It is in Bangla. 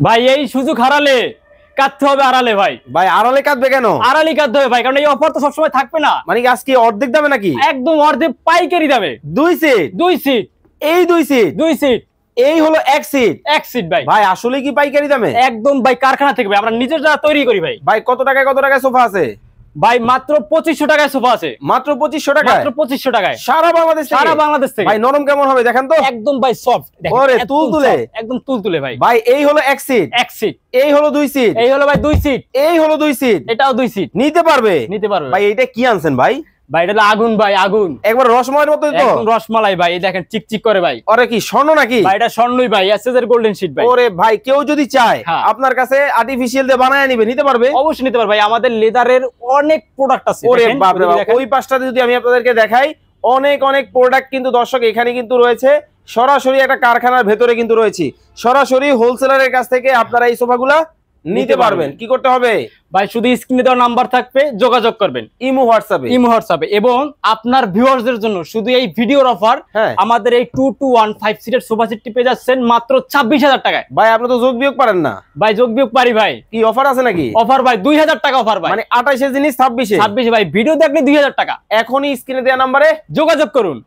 ভাই এই সুযোগ হারালে কাটতে হবে আড়ালে ভাই। ভাই আড়ালে কাটবে কেন? আড়ালে কাটতে হবে ভাই, কারণ এই অফার তো সবসময় থাকবে না। মানে কি আজকে অর্ধেক দামে নাকি? একদম অর্ধেক পাইকারি দামে। 2 সিট, 2 সিট, এই 2 সিট, 2 সিট, এই হলো 1 সিট। 1 সিট ভাই। ভাই আসলে কি পাইকারি দামে? একদম ভাই কারখানা থেকে ভাই, আমরা নিজেরা তৈরি করি ভাই। ভাই কত টাকায় সোফা আছে? ভাই মাত্র 2500 টাকায় সোফা আছে। মাত্র 2500 টাকায়? মাত্র 2500 টাকায় সারা বাংলাদেশ থেকে? সারা বাংলাদেশ থেকে। ভাই নরম কেমন হবে দেখেন তো? একদম ভাই সফট। ওরে তুলতুলে, একদম তুলতুলে ভাই। ভাই এই হলো 1 সিট, 1 সিট, এই হলো 2 সিট, এই হলো ভাই 2 সিট, এই হলো 2 সিট, এটাও 2 সিট। নিতে পারবে? নিতে পারবে ভাই এটা কি আনছেন ভাই? ভাই এটা হলো আগুন ভাই, আগুন। একবার রসময়ের মতো তো? একদম রসমালাই ভাই, এই দেখেন চিকচিক করে ভাই। আরে কি স্বর্ণ নাকি? ভাই এটা স্বর্ণই ভাই, এসএস এর গোল্ডেন শীট ভাই। ওরে ভাই কেউ যদি চায় হ্যাঁ। আপনার কাছে আর্টিফিশিয়াল দিয়ে বানায় নিবে, নিতে পারবে? অবশ্যই নিতে পারবে ভাই, আমাদের লেদারের অনেক প্রোডাক্ট আছে। ওরে দেখেন, বাপ রে বাপ, দেখেন। ওই পাশটাতে যদি আমি আপনাদেরকে দেখাই, অনেক অনেক প্রোডাক্ট কিন্তু দর্শক এখানে কিন্তু রয়েছে। সরাসরি একটা কারখানার ভেতরে কিন্তু রয়েছে, সরাসরি হোলসেলারের কাছ থেকে আপনারা এই সোফাগুলা নিতে পারবেন। কি করতে হবে ভাই? শুধু স্ক্রিনে দেওয়া নাম্বার থাকবে, যোগাযোগ করবেন ইমো হোয়াটসঅ্যাপে। ইমো হোয়াটসঅ্যাপে। এবং আপনার ভিউয়ারদের জন্য শুধু এই ভিডিওর অফার, হ্যাঁ। আমাদের এই 2215 সিটের সোফা সেটটি পেয়ে যাচ্ছেন মাত্র 26000 টাকায়। ভাই আপনি তো যোগ বিয়োগ পারেন না। ভাই যোগ বিয়োগ পারি ভাই। কি অফার আছে নাকি? অফার ভাই 2000 টাকা অফার ভাই। মানে 28 এর জিনিস 26 এ? 26 ভাই, ভিডিও দেখলে 2000 টাকা। এখনই স্ক্রিনে দেওয়া নাম্বারে যোগাযোগ করুন।